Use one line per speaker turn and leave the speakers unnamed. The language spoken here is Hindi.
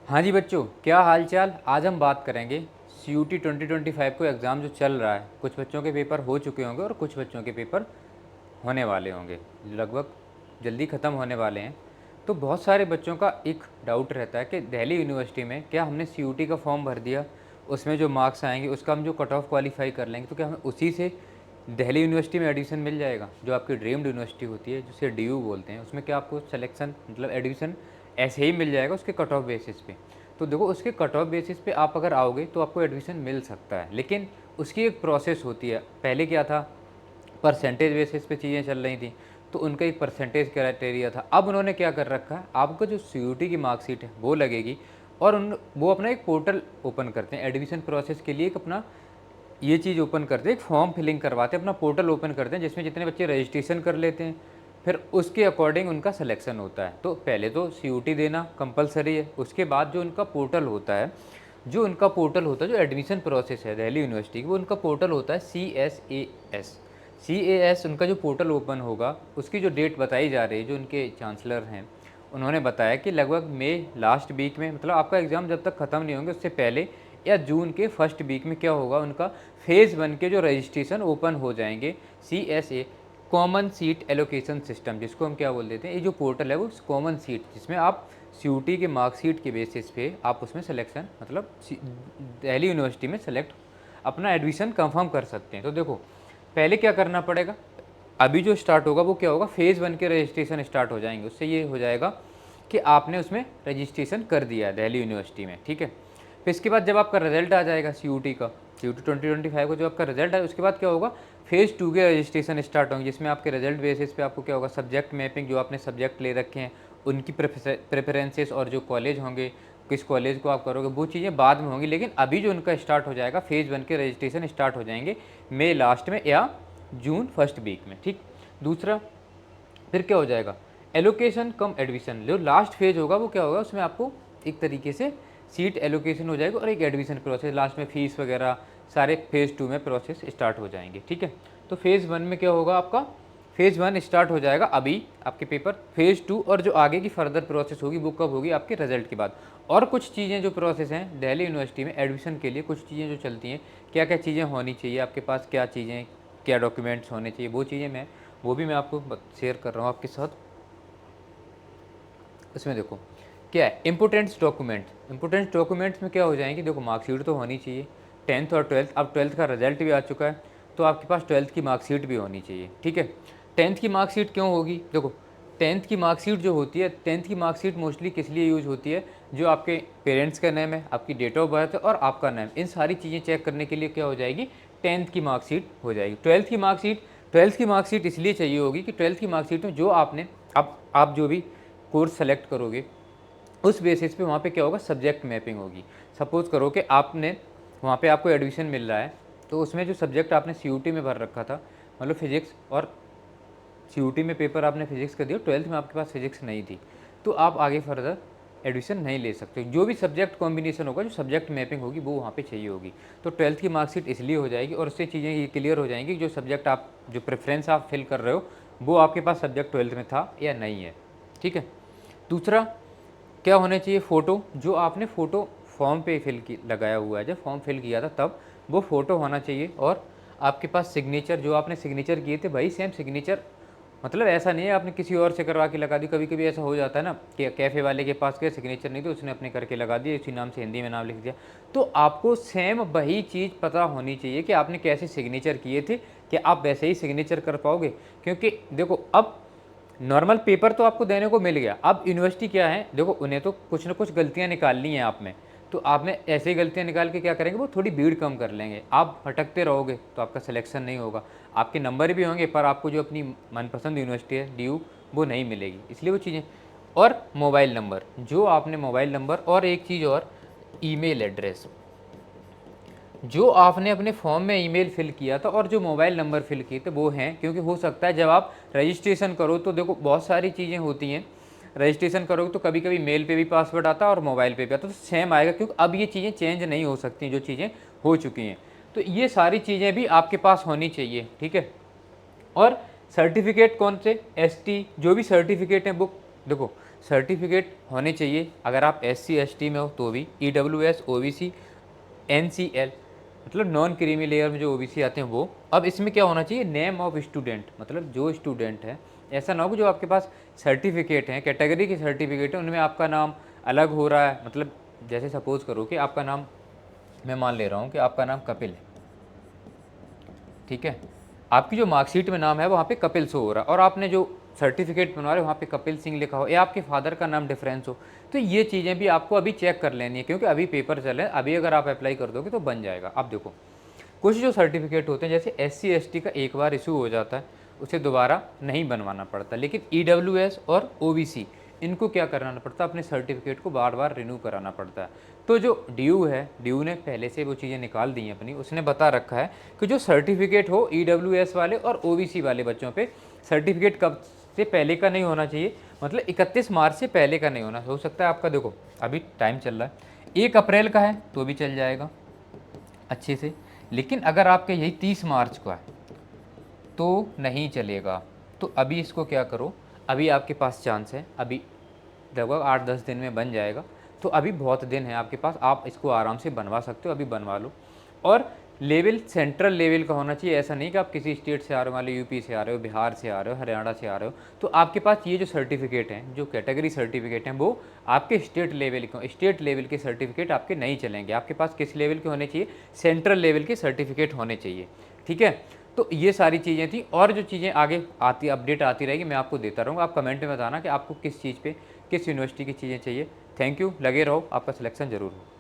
हाँ जी बच्चों, क्या हाल चाल। आज हम बात करेंगे CUT 2025 को एग्ज़ाम जो चल रहा है। कुछ बच्चों के पेपर हो चुके होंगे और कुछ बच्चों के पेपर होने वाले होंगे, लगभग जल्दी ख़त्म होने वाले हैं। तो बहुत सारे बच्चों का एक डाउट रहता है कि दिल्ली यूनिवर्सिटी में क्या हमने CUT का फॉर्म भर दिया, उसमें जो मार्क्स आएंगे उसका हम जो कट ऑफ क्वालिफाई कर लेंगे तो क्या हमें उसी से दिल्ली यूनिवर्सिटी में एडमिशन मिल जाएगा, जो आपकी ड्रीम्ड यूनिवर्सिटी होती है जिसे DU बोलते हैं। उसमें क्या आपको सिलेक्शन मतलब एडमिशन ऐसे ही मिल जाएगा उसके कट ऑफ बेसिस पे। तो देखो, उसके कट ऑफ बेसिस पे आप अगर आओगे तो आपको एडमिशन मिल सकता है, लेकिन उसकी एक प्रोसेस होती है। पहले क्या था, परसेंटेज बेसिस पे चीज़ें चल रही थी, तो उनका एक परसेंटेज क्राइटेरिया था। अब उन्होंने क्या कर रखा है, आपका जो CUT की मार्कशीट है वो लगेगी और वो अपना एक पोर्टल ओपन करते हैं एडमिशन प्रोसेस के लिए। एक अपना ये चीज़ ओपन करते हैं, एक फॉर्म फिलिंग करवाते हैं, अपना पोर्टल ओपन करते हैं जिसमें जितने बच्चे रजिस्ट्रेशन कर लेते हैं, फिर उसके अकॉर्डिंग उनका सिलेक्शन होता है। तो पहले तो CUT देना कंपलसरी है, उसके बाद जो उनका पोर्टल होता है, जो एडमिशन प्रोसेस है दिल्ली यूनिवर्सिटी की, वो उनका पोर्टल होता है CAS उनका जो पोर्टल ओपन होगा, उसकी जो डेट बताई जा रही है, जो उनके चांसलर हैं उन्होंने बताया कि लगभग मई लास्ट वीक में, मतलब आपका एग्ज़ाम जब तक ख़त्म नहीं होंगे उससे पहले या जून के फर्स्ट वीक में क्या होगा, उनका फेज़ 1 के जो रजिस्ट्रेशन ओपन हो जाएंगे। CSA common seat allocation system, जिसको हम क्या बोल देते हैं, ये जो पोर्टल है वो कॉमन सीट, जिसमें आप CUT के मार्कशीट के बेसिस पे आप उसमें सिलेक्शन मतलब दिल्ली यूनिवर्सिटी में सेलेक्ट अपना एडमिशन कंफर्म कर सकते हैं। तो देखो, पहले क्या करना पड़ेगा, अभी जो स्टार्ट होगा वो क्या होगा, फेज़ 1 के रजिस्ट्रेशन स्टार्ट हो जाएंगे। उससे ये हो जाएगा कि आपने उसमें रजिस्ट्रेशन कर दिया है दिल्ली यूनिवर्सिटी में, ठीक है। फिर इसके बाद जब आपका रिजल्ट आ जाएगा CUT का, CUT 2025 का जो आपका रिजल्ट है, उसके बाद क्या होगा, फेज़ 2 के रजिस्ट्रेशन स्टार्ट होंगे, जिसमें आपके रिजल्ट बेसिस पे आपको क्या होगा, सब्जेक्ट मैपिंग, जो आपने सब्जेक्ट ले रखे हैं उनकी प्रेफरेंसेस और जो कॉलेज होंगे, किस कॉलेज को आप करोगे, वो चीज़ें बाद में होंगी। लेकिन अभी जो उनका स्टार्ट हो जाएगा, फेज़ 1 के रजिस्ट्रेशन स्टार्ट हो जाएंगे मई लास्ट में या जून फर्स्ट वीक में, ठीक। दूसरा, फिर क्या हो जाएगा, एलोकेशन कम एडमिशन, जो लास्ट फेज होगा वो क्या होगा, उसमें आपको एक तरीके से सीट एलोकेशन हो जाएगा और एक एडमिशन प्रोसेस, लास्ट में फीस वगैरह सारे फेज़ 2 में प्रोसेस स्टार्ट हो जाएंगे, ठीक है। तो फेज़ 1 में क्या होगा, आपका फेज़ 1 स्टार्ट हो जाएगा अभी आपके पेपर, फेज़ 2 और जो आगे की फर्दर प्रोसेस होगी वो कब होगी, आपके रिजल्ट के बाद। और कुछ चीज़ें जो प्रोसेस हैं दिल्ली यूनिवर्सिटी में एडमिशन के लिए, कुछ चीज़ें जो चलती हैं, क्या क्या चीज़ें होनी चाहिए आपके पास, क्या चीज़ें, क्या डॉक्यूमेंट्स होने चाहिए, वो भी मैं आपको शेयर कर रहा हूँ आपके साथ। इसमें देखो क्या है, इंपोर्टेंट्स डॉक्यूमेंट्स में क्या हो जाएंगे, देखो मार्कशीट तो होनी चाहिए, 10th और 12th, अब 12th का रिजल्ट भी आ चुका है तो आपके पास 12th की मार्कशीट भी होनी चाहिए, ठीक है। 10th की मार्कशीट क्यों होगी, देखो 10th की मार्कशीट जो होती है, 10th की मार्कशीट मोस्टली किस लिए यूज होती है, जो आपके पेरेंट्स का नेम है, आपकी डेट ऑफ बर्थ है और आपका नेम, इन सारी चीज़ें चेक करने के लिए क्या हो जाएगी, 10th की मार्कशीट हो जाएगी। 12th की मार्कशीट इसलिए चाहिए होगी कि 12th की मार्कशीट में जो आपने, आप जो भी कोर्स सेलेक्ट करोगे उस बेसिस पे वहाँ पे क्या होगा, सब्जेक्ट मैपिंग होगी। सपोज़ करो कि आपने वहाँ पे आपको एडमिशन मिल रहा है, तो उसमें जो सब्जेक्ट आपने CUT में भर रखा था, मतलब फिजिक्स, और CUT में पेपर आपने फिजिक्स का दिया, 12th में आपके पास फिजिक्स नहीं थी, तो आप आगे फर्दर एडमिशन नहीं ले सकते। जो भी सब्जेक्ट कॉम्बिनेशन होगा, जो सब्जेक्ट मैपिंग होगी वो वहाँ पे चाहिए होगी। तो 12th की मार्कशीट इसलिए हो जाएगी और उससे चीज़ें ये क्लियर हो जाएंगी, जो सब्जेक्ट आप, जो प्रेफरेंस आप फिल कर रहे हो, वो आपके पास सब्जेक्ट 12th में था या नहीं है, ठीक है। दूसरा क्या होना चाहिए, फ़ोटो, जो आपने फ़ोटो फॉर्म पे लगाया हुआ है, जब फॉर्म फिल किया था तब वो फ़ोटो होना चाहिए। और आपके पास सिग्नेचर, जो आपने सिग्नेचर किए थे भाई, सेम सिग्नेचर, मतलब ऐसा नहीं है आपने किसी और से करवा के लगा दी। कभी कभी ऐसा हो जाता है ना कि कैफ़े वाले के पास गए, सिग्नेचर नहीं तो उसने अपने करके लगा दिया, इसी नाम से हिंदी में नाम लिख दिया। तो आपको सेम वही चीज़ पता होनी चाहिए कि आपने कैसे सिग्नेचर किए थे, कि आप वैसे ही सिग्नेचर कर पाओगे। क्योंकि देखो, अब नॉर्मल पेपर तो आपको देने को मिल गया, अब यूनिवर्सिटी क्या है, देखो उन्हें तो कुछ ना कुछ गलतियां निकालनी है आप में, तो आप में ऐसे ही गलतियां निकाल के क्या करेंगे, वो थोड़ी भीड़ कम कर लेंगे। आप भटकते रहोगे तो आपका सिलेक्शन नहीं होगा, आपके नंबर भी होंगे पर आपको जो अपनी मनपसंद यूनिवर्सिटी है DU, वो नहीं मिलेगी। इसलिए वो चीज़ें, और मोबाइल नंबर, जो आपने मोबाइल नंबर, और एक चीज़ और, ईमेल एड्रेस, जो आपने अपने फॉर्म में ईमेल फिल किया था और जो मोबाइल नंबर फिल किए थे वो हैं। क्योंकि हो सकता है जब आप रजिस्ट्रेशन करो तो देखो बहुत सारी चीज़ें होती हैं, रजिस्ट्रेशन करोगे तो कभी कभी मेल पे भी पासवर्ड आता है और मोबाइल पे भी आता है, तो सेम आएगा, क्योंकि अब ये चीज़ें चेंज नहीं हो सकती जो चीज़ें हो चुकी हैं। तो ये सारी चीज़ें भी आपके पास होनी चाहिए, ठीक है। और सर्टिफिकेट कौन से, ST जो भी सर्टिफिकेट हैं, बुक, देखो सर्टिफिकेट होने चाहिए। अगर आप SC ST में हो तो भी, EWS OBC NCL मतलब नॉन क्रीमी लेयर में जो OBC आते हैं वो। अब इसमें क्या होना चाहिए, नेम ऑफ स्टूडेंट, मतलब जो स्टूडेंट है, ऐसा ना हो कि जो आपके पास सर्टिफिकेट हैं, कैटेगरी के सर्टिफिकेट हैं, उनमें आपका नाम अलग हो रहा है। मतलब जैसे सपोज़ करो कि आपका नाम, मैं मान ले रहा हूँ कि आपका नाम कपिल है, ठीक है, आपकी जो मार्कशीट में नाम है वहाँ पे कपिल शो हो रहा है, और आपने जो सर्टिफिकेट बनवा रहे हो वहाँ पे कपिल सिंह लिखा हो, या आपके फादर का नाम डिफरेंस हो, तो ये चीज़ें भी आपको अभी चेक कर लेनी है, क्योंकि अभी पेपर चल रहे हैं। अभी अगर आप अप्लाई कर दोगे तो बन जाएगा। अब देखो, कुछ जो सर्टिफिकेट होते हैं, जैसे SC ST का एक बार इशू हो जाता है, उसे दोबारा नहीं बनवाना पड़ता, लेकिन EWS और OBC इनको क्या कराना पड़ता है, अपने सर्टिफिकेट को बार बार रिन्यू कराना पड़ता है। तो जो ड्यू है, ड्यू ने पहले से वो चीज़ें निकाल दी हैं अपनी, उसने बता रखा है कि जो सर्टिफिकेट हो EWS वाले और OBC वाले बच्चों पे, सर्टिफिकेट कब से पहले का नहीं होना चाहिए, मतलब 31 मार्च से पहले का नहीं होना। हो सकता है आपका, देखो अभी टाइम चल रहा है, 1 अप्रैल का है तो भी चल जाएगा अच्छे से, लेकिन अगर आपके यही 30 मार्च का है तो नहीं चलेगा। तो अभी इसको क्या करो, अभी आपके पास चांस है, अभी लगभग 8-10 दिन में बन जाएगा, तो अभी बहुत दिन है आपके पास, आप इसको आराम से बनवा सकते हो, अभी बनवा लो। और लेवल सेंट्रल लेवल का होना चाहिए, ऐसा नहीं कि आप किसी स्टेट से आ रहे हो, मान लो यूपी से आ रहे हो, बिहार से आ रहे हो, हरियाणा से आ रहे हो, तो आपके पास ये जो सर्टिफिकेट हैं, जो कैटेगरी सर्टिफिकेट हैं, वो आपके स्टेट लेवल के सर्टिफिकेट आपके नहीं चलेंगे। आपके पास किस लेवल के होने चाहिए, सेंट्रल लेवल के सर्टिफिकेट होने चाहिए, ठीक है। तो ये सारी चीज़ें थी, और जो चीज़ें आगे आती, अपडेट आती रहेगी, मैं आपको देता रहूँगा। आप कमेंट में बताना कि आपको किस चीज़ पे, किस यूनिवर्सिटी की चीज़ें चाहिए। थैंक यू, लगे रहो, आपका सिलेक्शन ज़रूर हो।